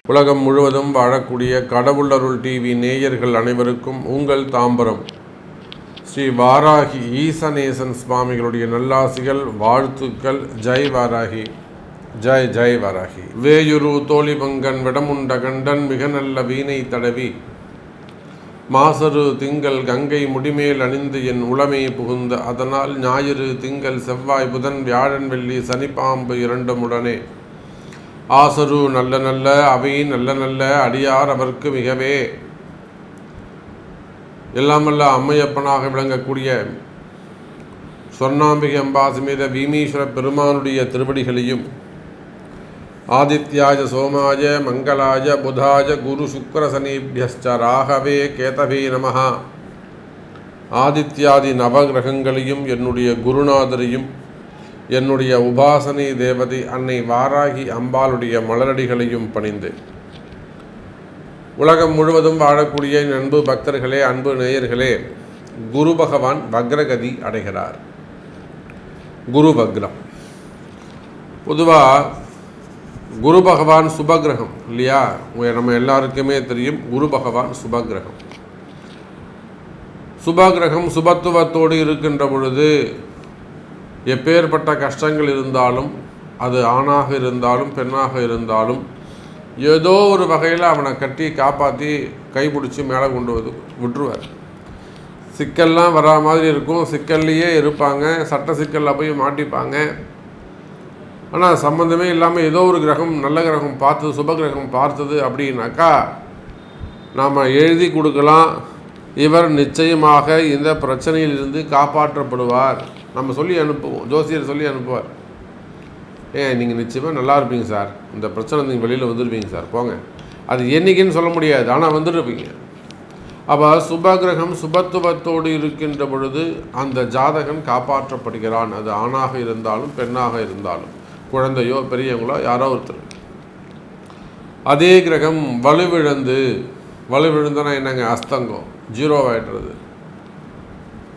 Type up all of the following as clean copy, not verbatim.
உலகம் முழுவதும் வாழக்கூடிய கடவுளருள் டிவி நேயர்கள் அனைவருக்கும் உங்கள் தாம்பரம் ஸ்ரீ வாராகி ஈசநேசன் சுவாமிகளுடைய நல்லாசிகள், வாழ்த்துக்கள். ஜெய் வாராகி, ஜெய் ஜெய் வாராகி. வேயுரு தோழிபங்கன் விடமுண்ட கண்டன் மிக நல்ல வீணை தடவி மாசரு திங்கள் கங்கை முடிமேல் அணிந்து என் உளமே புகுந்த அதனால் ஞாயிறு திங்கள் செவ்வாய் புதன் வியாழன் வெள்ளி சனிப்பாம்பு இரண்டும் உடனே ஆசரு நல்ல நல்ல அவை நல்ல நல்ல அடியார் அவர்க்கு மிகவே எல்லாமல்ல அம்மையப்பனாக விளங்கக்கூடிய சொர்ணாம்பிகை அம்பா சமேத பீமீஸ்வர பெருமானுடைய திருவடிகளையும் ஆதித்யாஜ சோமாஜ மங்களாஜ புதாஜ குரு சுக்கர சனீபியஸ்ச ராகவே கேதவே நமஹ ஆதித்யாதி நவகிரகங்களையும் என்னுடைய குருநாதரையும் என்னுடைய உபாசனை தேவதை அன்னை வாராகி அம்பாளுடைய மலரடிகளையும் பணிந்து உலகம் முழுவதும் வாழக்கூடிய அன்பு பக்தர்களே, அன்பு நேயர்களே, குரு பகவான் வக்ரகதி அடைகிறார். குரு வக்ரம். பொதுவாக குரு பகவான் சுபகிரகம் இல்லையா? நம்ம எல்லாருக்குமே தெரியும் குரு பகவான் சுபகிரகம். சுபகிரகம் சுபத்துவத்தோடு இருக்கின்ற பொழுது எப்பேற்பட்ட கஷ்டங்கள் இருந்தாலும், அது ஆணாக இருந்தாலும் பெண்ணாக இருந்தாலும், ஏதோ ஒரு வகையில் அவனை கட்டி காப்பாற்றி கைப்பிடிச்சி மேலே கொண்டு விட்டுருவார். சிக்கல்லாம் வரா மாதிரி இருக்கும், சிக்கல்லையே இருப்பாங்க, சட்ட சிக்கலில் போய் மாட்டிப்பாங்க. ஆனால் சம்மந்தமே இல்லாமல் ஏதோ ஒரு கிரகம் நல்ல கிரகம் பார்த்தது, சுபகிரகம் பார்த்தது அப்படின்னாக்கா நாம் எழுதி கொடுக்கலாம், இவர் நிச்சயமாக இந்த பிரச்சனையிலிருந்து காப்பாற்றப்படுவார். நம்ம சொல்லி அனுப்புவோம், ஜோசியர் சொல்லி அனுப்புவார். நீங்கள் நிச்சயமாக நல்லா இருப்பீங்க சார், இந்த பிரச்சனை நீங்கள் வெளியில் வந்துடுவீங்க சார், போங்க. அது என்றைக்குன்னு சொல்ல முடியாது, ஆனால் வந்துடுவீங்க. அப்போ சுபகிரகம் சுபத்துவத்தோடு இருக்கின்ற பொழுது அந்த ஜாதகன் காப்பாற்றப்படுகிறான். அது ஆணாக இருந்தாலும் பெண்ணாக இருந்தாலும், குழந்தையோ பெரியவங்களோ யாரோ ஒருத்தர். அதே கிரகம் வலுவிழந்தனா என்னங்க, அஸ்தங்கம், ஜீரோவாயிடுறது.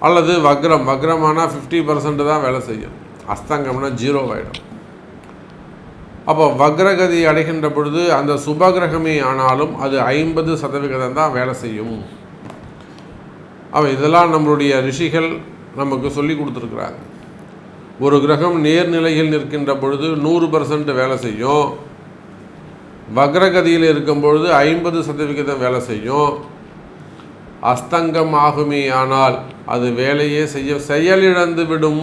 அல்லது வக்ரமானால் 50% தான் வேலை செய்யும், அஸ்தங்கம்னா ஜீரோவாயிடும். அப்போ வக்ரகதி அடைகின்ற பொழுது அந்த சுபகிரகமே ஆனாலும் அது 50% தான் வேலை செய்யும். இதெல்லாம் நம்மளுடைய ரிஷிகள் நமக்கு சொல்லி கொடுத்துருக்குறாங்க. ஒரு கிரகம் நேர்நிலையில் நிற்கின்ற பொழுது 100% வேலை செய்யும், வக்ரகதியில் இருக்கும் பொழுது 50% வேலை செய்யும். அஸ்தங்கம் ஆகுமே ஆனால் அது வேலையே செயலிழந்து விடும்,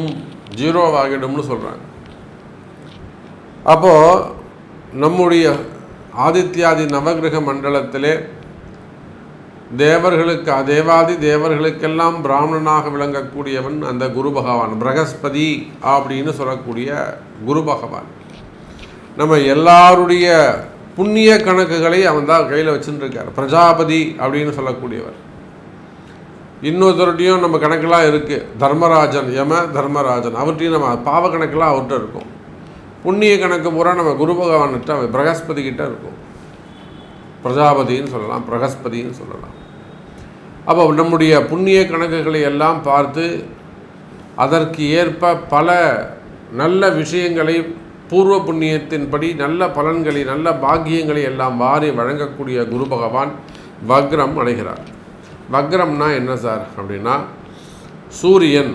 ஜீரோவாகிடும்னு சொல்கிறாங்க. அப்போது நம்முடைய ஆதித்யாதி நவகிரக மண்டலத்திலே தேவாதி தேவர்களுக்கெல்லாம் பிராமணனாக விளங்கக்கூடியவன் அந்த குரு பகவான், பிரகஸ்பதி அப்படின்னு சொல்லக்கூடிய குரு பகவான். நம்ம எல்லாருடைய புண்ணிய கணக்குகளை அவன் தான் கையில் வச்சுட்டு இருக்கார். பிரஜாபதி அப்படின்னு சொல்லக்கூடியவர். இன்னொருத்தருடையும் நம்ம கணக்கெல்லாம் இருக்குது, தர்மராஜன், தர்மராஜன், அவர்கிட்டையும் நம்ம பாவ கணக்கெல்லாம் அவர்கிட்ட இருக்கும். புண்ணிய கணக்கு பூரா நம்ம குரு பகவான்கிட்ட பிரகஸ்பதி கிட்ட இருக்கும். பிரஜாபதின்னு சொல்லலாம், பிரகஸ்பதின்னு சொல்லலாம். அப்போ நம்முடைய புண்ணிய கணக்குகளை எல்லாம் பார்த்து அதற்கு ஏற்ப பல நல்ல விஷயங்களை பூர்வ புண்ணியத்தின்படி நல்ல பலன்களை நல்ல பாக்கியங்களை எல்லாம் வாரி வழங்கக்கூடிய குரு பகவான் வக்ரம் அடைகிறார். வக்ரம்னா என்ன சார் அப்படின்னா, சூரியன்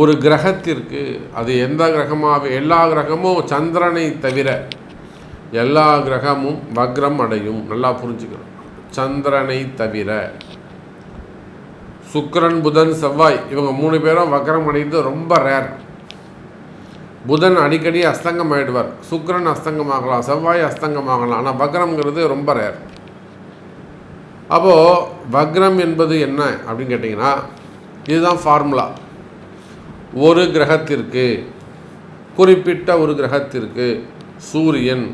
ஒரு கிரகத்திற்கு, அது எந்த கிரகமாக, எல்லா கிரகமும் சந்திரனை தவிர எல்லா கிரகமும் வக்ரம் அடையும். நல்லா புரிஞ்சுக்கணும். சந்திரனை தவிர சுக்கிரன் புதன் செவ்வாய் இவங்க 3 பேரும் வக்ரம் அடைந்து ரொம்ப ரேர். புதன் அடிக்கடி அஸ்தங்கம் ஆகிடுவார், சுக்கிரன் அஸ்தங்கமாகலாம், செவ்வாய் அஸ்தங்கமாகலாம், ஆனால் வக்ரம்ங்கிறது ரொம்ப ரேர். அப்போது வக்ரம் என்பது என்ன அப்படின்னு கேட்டிங்கன்னா, இதுதான் ஃபார்முலா. ஒரு கிரகத்திற்கு, குறிப்பிட்ட ஒரு கிரகத்திற்கு சூரியன்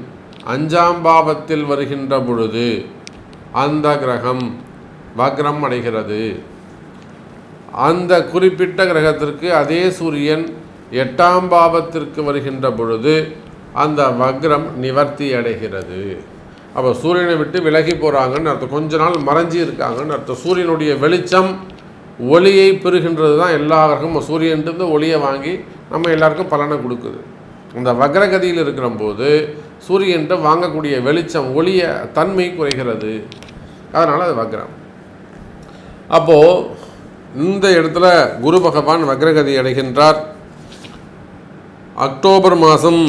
5ஆம் பாவத்தில் வருகின்ற பொழுது அந்த கிரகம் வக்ரம் அடைகிறது. அந்த குறிப்பிட்ட கிரகத்திற்கு அதே சூரியன் 8ஆம் பாவத்திற்கு வருகின்ற பொழுது அந்த வக்ரம் நிவர்த்தி அடைகிறது. அப்போ சூரியனை விட்டு விலகி போகிறாங்கன்னு அர்த்தம், கொஞ்ச நாள் மறைஞ்சி இருக்காங்கன்னு அர்த்தம். சூரியனுடைய வெளிச்சம் ஒளியை பெறுகின்றது தான் எல்லா கிரகமும். சூரியன்ட்டு ஒளியை வாங்கி நம்ம எல்லாருக்கும் பலனை கொடுக்குது. இந்த வக்ரகதியில் இருக்கிற போது சூரியன்கிட்ட வாங்கக்கூடிய வெளிச்சம் ஒளிய தன்மை குறைகிறது, அதனால் அது வக்ரம். அப்போது இந்த இடத்துல குரு பகவான் வக்ரகதி அடைகின்றார். அக்டோபர் மாதம்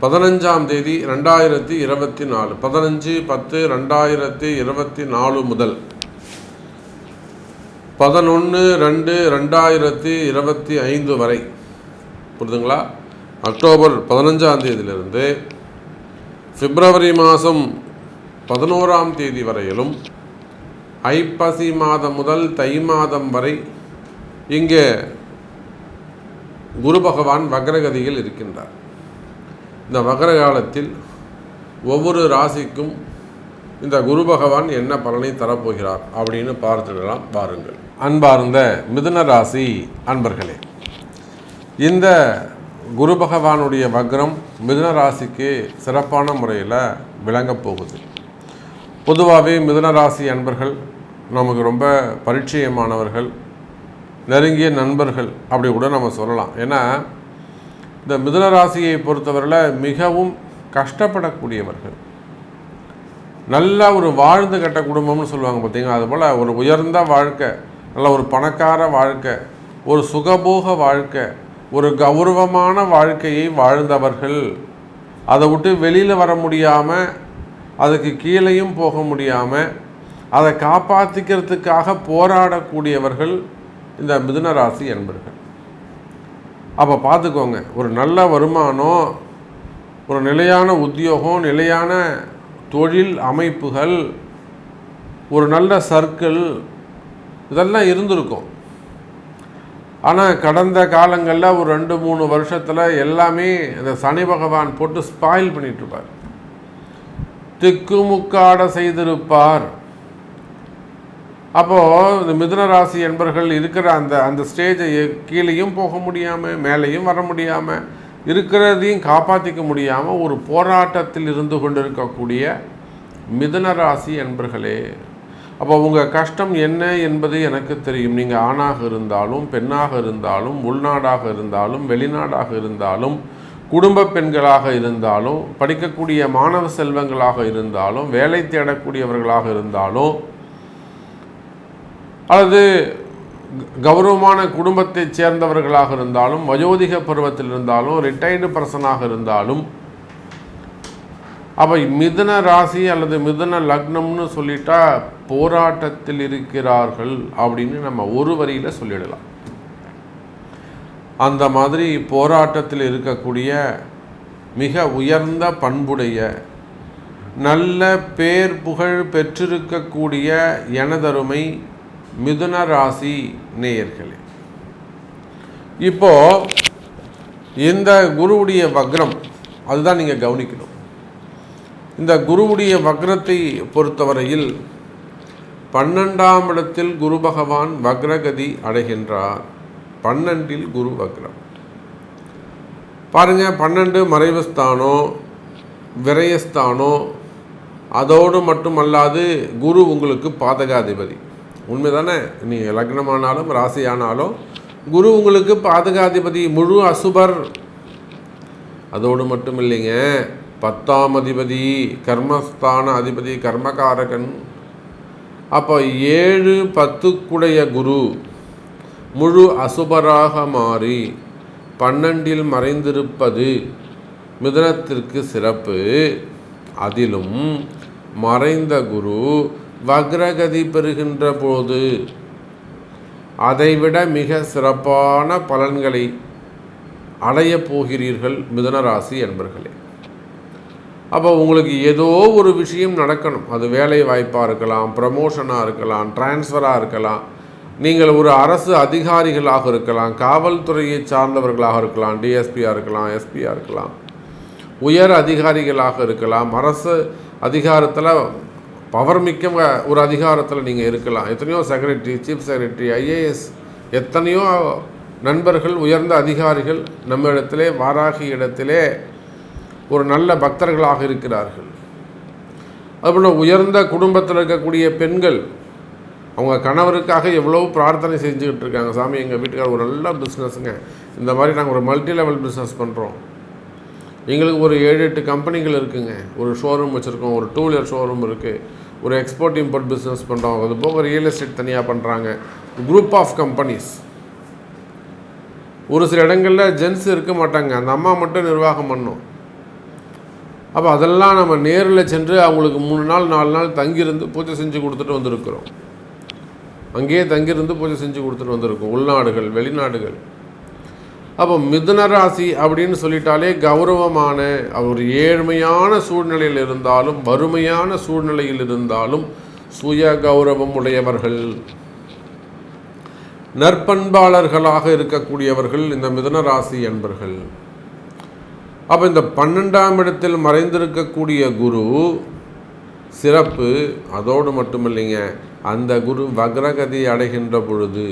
15ஆம் தேதி 2024, 15/10/2024 முதல் 11/2/2025 வரை, புரிதுங்களா? அக்டோபர் 15ஆம் தேதியிலிருந்து பிப்ரவரி மாதம் 11ஆம் தேதி வரையிலும், ஐப்பசி மாதம் முதல் தை மாதம் வரை இங்கே குரு பகவான் வக்ரகதியில் இருக்கின்றார். இந்த வக்ர காலத்தில் ஒவ்வொரு ராசிக்கும் இந்த குரு பகவான் என்ன பலனை தரப்போகிறார் அப்படின்னு பார்த்துடலாம் பாருங்கள். அன்பார்ந்த மிதுன ராசி அன்பர்களே, இந்த குரு பகவானுடைய வக்ரம் மிதுன ராசிக்கு சிறப்பான முறையில் விளங்கப் போகுது. பொதுவாகவே மிதுன ராசி அன்பர்கள் நமக்கு ரொம்ப பரிச்சயமானவர்கள், நெருங்கிய நண்பர்கள் அப்படி கூட நம்ம சொல்லலாம். ஏன்னா இந்த மிதுன ராசியை பொறுத்தவரையில் மிகவும் கஷ்டப்படக்கூடியவர்கள், நல்ல ஒரு வாழ்ந்து கட்ட குடும்பம்னு சொல்லுவாங்க பார்த்தீங்கன்னா, அதுபோல் ஒரு உயர்ந்த வாழ்க்கை, நல்ல ஒரு பணக்கார வாழ்க்கை, ஒரு சுகபோக வாழ்க்கை, ஒரு கௌரவமான வாழ்க்கையை வாழ்ந்தவர்கள். அதை விட்டு வெளியில் வர முடியாமல், அதுக்கு கீழேயும் போக முடியாமல், அதை காப்பாற்றிக்கிறதுக்காக போராடக்கூடியவர்கள் இந்த மிதுன ராசி என்பர்கள். அப்போ பார்த்துக்கோங்க, ஒரு நல்ல வருமானம், ஒரு நிலையான உத்தியோகம், நிலையான தொழில் அமைப்புகள், ஒரு நல்ல சர்க்கிள், இதெல்லாம் இருந்திருக்கும். ஆனால் கடந்த காலங்களில் ஒரு 2-3 வருஷத்தில் எல்லாமே இந்த சனி பகவான் போட்டு ஸ்பாயில் பண்ணிகிட்ருப்பார், திக்குமுக்காட செய்திருப்பார். அப்போது இந்த மிதுன ராசி என்பர்கள் இருக்கிற அந்த ஸ்டேஜை கீழேயும் போக முடியாமல், மேலேயும் வர முடியாமல், இருக்கிறதையும் காப்பாற்றிக்க முடியாமல் ஒரு போராட்டத்தில் இருந்து கொண்டிருக்கக்கூடிய மிதுன ராசி என்பர்களே, அப்போ உங்கள் கஷ்டம் என்ன என்பது எனக்கு தெரியும். நீங்கள் ஆணாக இருந்தாலும், பெண்ணாக இருந்தாலும், உள்நாடாக இருந்தாலும், வெளிநாடாக இருந்தாலும், குடும்ப பெண்களாக இருந்தாலும், படிக்கக்கூடிய மாணவ செல்வங்களாக இருந்தாலும், வேலை தேடக்கூடியவர்களாக இருந்தாலும், அல்லது கௌரவமான குடும்பத்தை சேர்ந்தவர்களாக இருந்தாலும், வயோதிக பருவத்தில் இருந்தாலும், ரிட்டையர்டு பர்சனாக இருந்தாலும், அப்போ மிதுன ராசி அல்லது மிதுன லக்னம்னு சொல்லிட்டா போராட்டத்தில் இருக்கிறார்கள் அப்படின்னு நம்ம ஒரு வரியில் சொல்லிடலாம். அந்த மாதிரி போராட்டத்தில் இருக்கக்கூடிய மிக உயர்ந்த பண்புடைய, நல்ல பேர் புகழ் பெற்றிருக்கக்கூடிய எனதருமை மிதுன ராசி நேயர்களே, இப்போ இந்த குருவுடைய வக்ரம் அதுதான் நீங்கள் கவனிக்கணும். இந்த குருவுடைய வக்ரத்தை பொறுத்தவரையில் 12ஆம் இடத்தில் குரு பகவான் வக்ரகதி அடைகின்றார். 12இல் குரு வக்ரம். பாருங்கள், 12 மறைவுஸ்தானம், விரயஸ்தானம். அதோடு மட்டுமல்லாது குரு உங்களுக்கு பாதகாதிபதி. உண்மைதானே? நீங்கள் லக்னமானாலும் ராசியானாலும் குரு உங்களுக்கு பாதகாதிபதி, முழு அசுபர். அதோடு மட்டும் இல்லைங்க, 10ஆம் அதிபதி, கர்மஸ்தான அதிபதி, கர்மகாரகன். அப்போ 7-10 குரு முழு அசுபராக மாறி 12இல் மறைந்திருப்பது மிதுனத்திற்கு சிறப்பு. அதிலும் மறைந்த குரு வக்ரகதி பெறுகின்ற போது அதைவிட மிக சிறப்பான பலன்களை அடையப் போகிறீர்கள் மிதுன ராசி என்பர்களே. அப்போ உங்களுக்கு ஏதோ ஒரு விஷயம் நடக்கணும். அது வேலை வாய்ப்பாக இருக்கலாம், ப்ரமோஷனாக இருக்கலாம், டிரான்ஸ்ஃபராக இருக்கலாம், நீங்கள் ஒரு அரசு அதிகாரிகளாக இருக்கலாம், காவல்துறையை சார்ந்தவர்களாக இருக்கலாம், டிஎஸ்பியாக இருக்கலாம், எஸ்பியாக இருக்கலாம், உயர் அதிகாரிகளாக இருக்கலாம், அரசு அதிகாரத்தில் பவர் மிக்க ஒரு அதிகாரத்தில் நீங்கள் இருக்கலாம். எத்தனையோ செக்ரட்டரி, சீஃப் செக்ரட்டரி, ஐஏஎஸ், எத்தனையோ நண்பர்கள், உயர்ந்த அதிகாரிகள் நம்ம இடத்திலே, வாராகி இடத்திலே ஒரு நல்ல பக்தர்களாக இருக்கிறார்கள். அதுபோல் உயர்ந்த குடும்பத்தில் இருக்கக்கூடிய பெண்கள், அவங்க கணவருக்காக எவ்வளோ பிரார்த்தனை செஞ்சுக்கிட்டு இருக்காங்க. சாமி, எங்கள் வீட்டுக்காரர் ஒரு நல்ல பிஸ்னஸுங்க, இந்த மாதிரி நாங்கள் ஒரு மல்டி லெவல் பிஸ்னஸ் பண்ணுறோம், எங்களுக்கு ஒரு 7-8 கம்பெனிகள் இருக்குங்க, ஒரு ஷோரூம் வச்சுருக்கோம், ஒரு 2 வீலர் ஷோரூம் இருக்குது, ஒரு எக்ஸ்போர்ட் இம்போர்ட் பிஸ்னஸ் பண்ணுறோம், அது போக ரியல் எஸ்டேட் தனியாக பண்ணுறாங்க, குரூப் ஆஃப் கம்பெனிஸ். ஒரு சில இடங்களில் ஜென்ஸ் இருக்க மாட்டாங்க, அந்த அம்மா மட்டும் நிர்வாகம் பண்ணும். அப்போ அதெல்லாம் நம்ம நேரில் சென்று அவங்களுக்கு 3 நாள் 4 நாள் தங்கியிருந்து பூஜை செஞ்சு கொடுத்துட்டு வந்திருக்கிறோம். அங்கேயே தங்கியிருந்து பூஜை செஞ்சு கொடுத்துட்டு வந்திருக்கோம், உள்நாடுகள் வெளிநாடுகள். அப்போ மிதுன ராசி அப்படின்னு சொல்லிட்டாலே கௌரவமான, ஒரு ஏழ்மையான சூழ்நிலையில் இருந்தாலும் வறுமையான சூழ்நிலையில் இருந்தாலும் சுய கௌரவம் உடையவர்கள், நற்பண்பாளர்களாக இருக்கக்கூடியவர்கள் இந்த மிதுன ராசி என்பர்கள். அப்போ இந்த 12ஆம் இடத்தில் மறைந்திருக்கக்கூடிய குரு சிறப்பு. அதோடு மட்டுமில்லைங்க, அந்த குரு வக்ரகதி அடைகின்ற பொழுது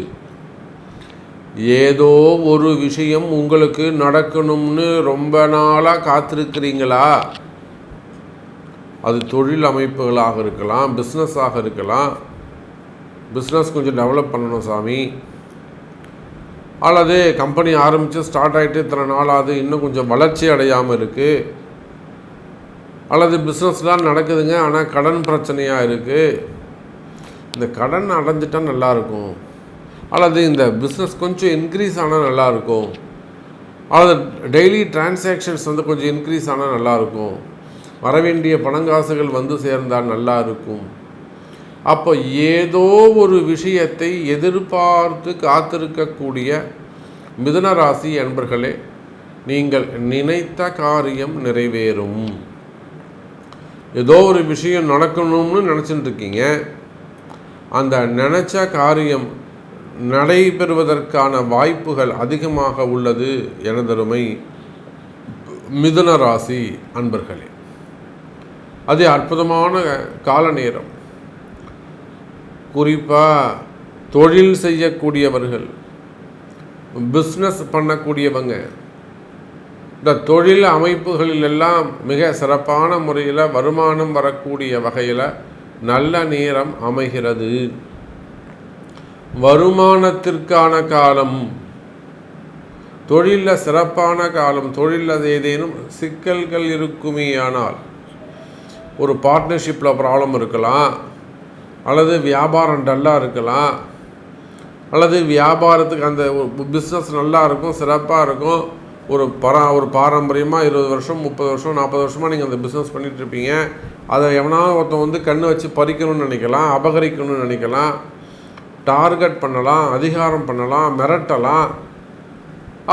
ஏதோ ஒரு விஷயம் உங்களுக்கு நடக்கணும்னு ரொம்ப நாளாக காத்திருக்கிறீங்களா? அது தொழில் அமைப்புகளாக இருக்கலாம், பிஸ்னஸாக இருக்கலாம். பிஸ்னஸ் கொஞ்சம் டெவலப் பண்ணணும் சாமி, அல்லது கம்பெனி ஆரம்பித்து ஸ்டார்ட் ஆகிட்டு இத்தனை நாள் ஆகுது, இன்னும் கொஞ்சம் வளர்ச்சி அடையாமல் இருக்குது, அல்லது பிஸ்னஸ்லாம் நடக்குதுங்க ஆனால் கடன் பிரச்சனையாக இருக்குது, இந்த கடன் அடைஞ்சிட்டால் நல்லாயிருக்கும், அல்லது இந்த பிஸ்னஸ் கொஞ்சம் இன்க்ரீஸ் ஆனால் நல்லாயிருக்கும், அல்லது டெய்லி டிரான்சாக்ஷன்ஸ் கொஞ்சம் இன்க்ரீஸ் ஆனால் நல்லாயிருக்கும், வரவேண்டிய பணங்காசுகள் வந்து சேர்ந்தால் நல்லா இருக்கும். அப்போ ஏதோ ஒரு விஷயத்தை எதிர்பார்த்து காத்திருக்கக்கூடிய மிதுன ராசி அன்பர்களே, நீங்கள் நினைத்த காரியம் நிறைவேறும். ஏதோ ஒரு விஷயம் நடக்கணும்னு நினச்சிட்டு இருக்கீங்க, அந்த நினச்ச காரியம் நடைபெறுவதற்கான வாய்ப்புகள் அதிகமாக உள்ளது எனதருமை மிதுன ராசி அன்பர்களே. அது அற்புதமான கால நேரம். குறிப்பாக தொழில் செய்யக்கூடியவர்கள், பிஸ்னஸ் பண்ணக்கூடியவங்க, இந்த தொழில் அமைப்புகளிலெல்லாம் மிக சிறப்பான முறையில் வருமானம் வரக்கூடிய வகையில் நல்ல நேரம் அமைகிறது. வருமானத்திற்கான காலம், தொழிலில் சிறப்பான காலம். தொழிலில் ஏதேனும் சிக்கல்கள் இருக்குமேயானால், ஒரு பார்ட்னர்ஷிப்பில் ப்ராப்ளம் இருக்கலாம், அல்லது வியாபாரம் டல்லாக இருக்கலாம், அல்லது வியாபாரத்துக்கு அந்த பிஸ்னஸ் நல்லா இருக்கும், சிறப்பாக இருக்கும், ஒரு பாரம்பரியமாக 20 வருஷம் 30 வருஷம் 40 வருஷமாக நீங்கள் அந்த பிஸ்னஸ் பண்ணிகிட்ருப்பீங்க. அதை எவனாவது ஒருத்தன் கண்ணை வச்சு பறிக்கணும்னு நினைக்கலாம், அபகரிக்கணும்னு நினைக்கலாம், டார்கெட் பண்ணலாம், அதிகாரம் பண்ணலாம், மிரட்டலாம்.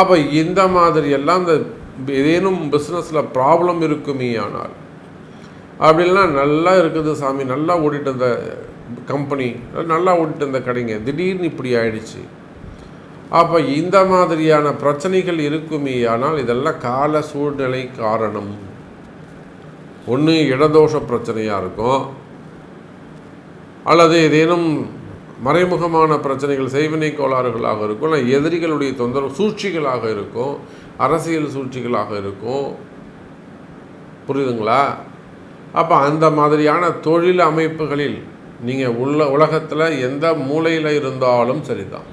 அப்போ இந்த மாதிரியெல்லாம் இந்த ஏதேனும் பிஸ்னஸில் ப்ராப்ளம் இருக்குமே ஆனால், அப்படிலாம் நல்லா இருக்குது சாமி, நல்லா ஓடிட்டு இருந்த கம்பெனி, நல்லா ஓடிட்டு இருந்த கடைங்க, திடீர்னு இப்படி ஆயிடுச்சு. அப்போ இந்த மாதிரியான பிரச்சனைகள் இருக்குமே ஆனால் இதெல்லாம் கால சூழ்நிலை காரணம். ஒன்று இடதோஷ பிரச்சனையாக இருக்கும், அல்லது ஏதேனும் மறைமுகமான பிரச்சனைகள் செய்வினை கோளாறுகளாக இருக்கும், இல்லை எதிரிகளுடைய தொந்தரவு சூழ்ச்சிகளாக இருக்கும், அரசியல் சூழ்ச்சிகளாக இருக்கும். புரியுதுங்களா? அப்போ அந்த மாதிரியான தொழில் அமைப்புகளில் நீங்கள் உலகத்தில் எந்த மூலையில் இருந்தாலும் சரிதான்,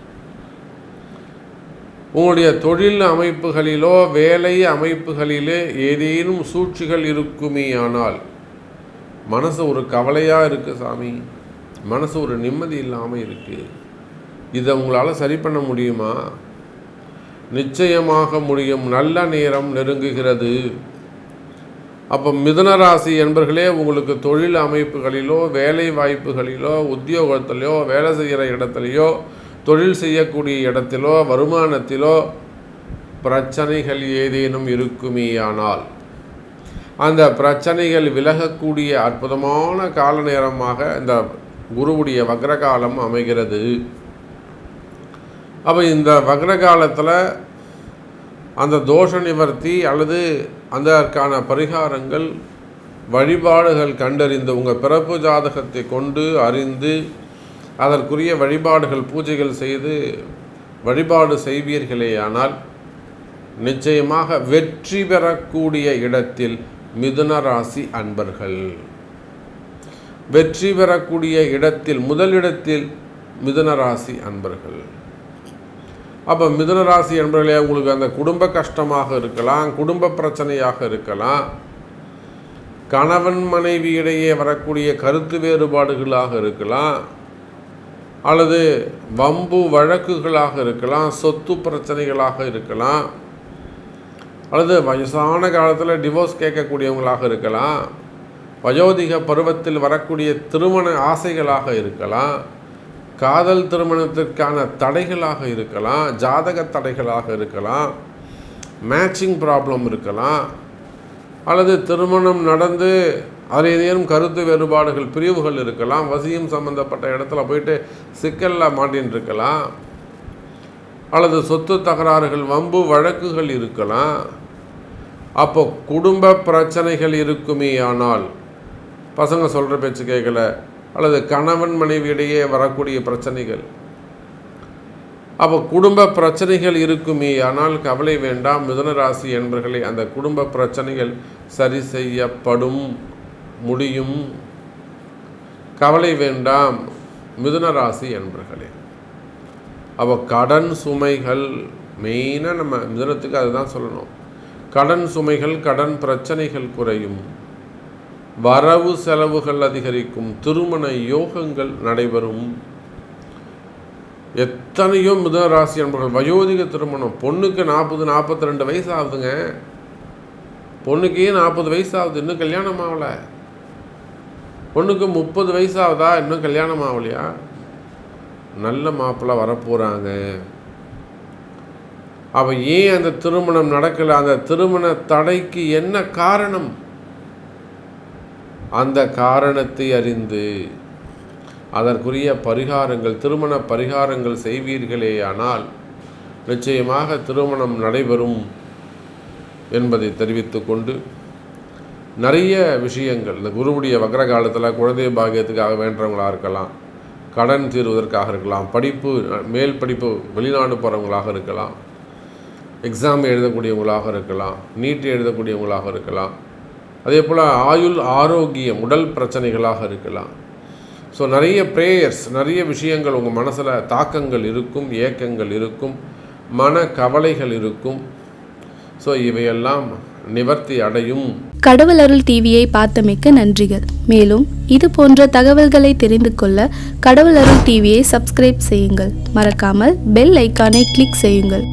உங்களுடைய தொழில் அமைப்புகளிலோ வேலை அமைப்புகளிலே ஏதேனும் சூழ்ச்சிகள் இருக்குமே ஆனால் மனசு ஒரு கவலையாக இருக்குது சாமி, மனசு ஒரு நிம்மதி இல்லாமல் இருக்குது. இதை உங்களால் சரி பண்ண முடியுமா? நிச்சயமாக முடியும். நல்ல நேரம் நெருங்குகிறது. அப்போ மிதுனராசி என்பர்களே, உங்களுக்கு தொழில் அமைப்புகளிலோ வேலை வாய்ப்புகளிலோ உத்தியோகத்திலோ வேலை செய்கிற இடத்துலையோ தொழில் செய்யக்கூடிய இடத்திலோ வருமானத்திலோ பிரச்சனைகள் ஏதேனும் இருக்குமேயானால் அந்த பிரச்சனைகள் விலகக்கூடிய அற்புதமான கால நேரமாக இந்த குருவுடைய வக்ரகாலம் அமைகிறது. அப்போ இந்த வக்ரகாலத்தில் அந்த தோஷ நிவர்த்தி அல்லது அதற்கான பரிகாரங்கள் வழிபாடுகள் கண்டறிந்து உங்கள் பிறப்பு ஜாதகத்தை கொண்டு அறிந்து அதற்குரிய வழிபாடுகள் பூஜைகள் செய்து வழிபாடு செய்வீர்களேயானால் நிச்சயமாக வெற்றி பெறக்கூடிய இடத்தில் மிதுன ராசி அன்பர்கள் வெற்றி பெறக்கூடிய இடத்தில் முதலிடத்தில் மிதுன ராசி அன்பர்கள். அப்போ மிதுன ராசி அன்பர்களே, உங்களுக்கு அந்த குடும்ப கஷ்டமாக இருக்கலாம், குடும்ப பிரச்சனையாக இருக்கலாம், கணவன் மனைவி இடையே வரக்கூடிய கருத்து வேறுபாடுகளாக இருக்கலாம், அல்லது வம்பு வழக்குகளாக இருக்கலாம், சொத்து பிரச்சனைகளாக இருக்கலாம், அல்லது வயசான காலத்தில் டிவோர்ஸ் கேட்கக்கூடியவங்களாக இருக்கலாம், வயோதிக பருவத்தில் வரக்கூடிய திருமண ஆசைகளாக இருக்கலாம், காதல் திருமணத்திற்கான தடைகளாக இருக்கலாம், ஜாதக தடைகளாக இருக்கலாம், மேட்சிங் ப்ராப்ளம் இருக்கலாம், அல்லது திருமணம் நடந்து அதில் ஏதேனும் கருத்து வேறுபாடுகள் பிரிவுகள் இருக்கலாம், வசியம் சம்பந்தப்பட்ட இடத்துல போயிட்டு சிக்கலில் மாட்டின்னு இருக்கலாம், அல்லது சொத்து தகராறுகள் வம்பு வழக்குகள் இருக்கலாம். அப்போ குடும்ப பிரச்சனைகள் இருக்குமே ஆனால், பசங்க சொல்கிற பேச்சு கேட்கல, அல்லது கணவன் மனைவியிடையே வரக்கூடிய பிரச்சனைகள், அப்போ குடும்ப பிரச்சனைகள் இருக்குமே ஆனால் கவலை வேண்டாம் மிதுன ராசி என்பர்களே. அந்த குடும்ப பிரச்சனைகள் சரி செய்யப்படும், முடியும். கவலை வேண்டாம் மிதுன ராசி என்பர்களே. அப்போ கடன் சுமைகள் மெயினாக நம்ம மிதுனத்துக்கு அதுதான் சொல்லணும். கடன் சுமைகள், கடன் பிரச்சனைகள் குறையும், வரவு செலவுகள் அதிகரிக்கும், திருமண யோகங்கள் நடைபெறும். எத்தனையோ மிதுன ராசி என்பவர்கள் வயோதிக திருமணம், பொண்ணுக்கு 40-42 வயசு ஆகுதுங்க, பொண்ணுக்கே 40 வயசு ஆகுது, இன்னும் கல்யாணம் ஆகலை. பொண்ணுக்கு 30 வயசு ஆகுதா, இன்னும் கல்யாணம் ஆகலையா? நல்ல மாப்பிள்ளை வரப்போகிறாங்க. அவள் ஏன் அந்த திருமணம் நடக்கலை? அந்த திருமண தடைக்கு என்ன காரணம்? அந்த காரணத்தை அறிந்து அதற்குரிய பரிகாரங்கள், திருமண பரிகாரங்கள் செய்வீர்களேயானால் நிச்சயமாக திருமணம் நடைபெறும் என்பதை தெரிவித்து கொண்டு, நிறைய விஷயங்கள் இந்த குருவுடைய வக்ர காலத்தில் குழந்தை பாக்கியத்துக்காக வேண்டவங்களாக இருக்கலாம், கடன் தீர்வதற்காக இருக்கலாம், படிப்பு மேல் படிப்பு வெளிநாடு போகிறவங்களாக இருக்கலாம், எக்ஸாம் எழுதக்கூடியவங்களாக இருக்கலாம், நீட் எழுதக்கூடியவங்களாக இருக்கலாம், அதே போல் ஆயுள் ஆரோக்கியம் உடல் பிரச்சனைகளாக இருக்கலாம். ஸோ நிறைய ப்ரேயர்ஸ், நிறைய விஷயங்கள் உங்கள் மனசில் தாக்கங்கள் இருக்கும், ஏக்கங்கள் இருக்கும், மன கவலைகள் இருக்கும். ஸோ இவையெல்லாம் நிவர்த்தி அடையும். கடவுள் அருள் டிவியை பார்த்தமைக்க நன்றிகள். மேலும் இது போன்ற தகவல்களை தெரிந்து கொள்ள கடவுள் அருள் டிவியை சப்ஸ்கிரைப் செய்யுங்கள். மறக்காமல் பெல் ஐக்கானை கிளிக் செய்யுங்கள்.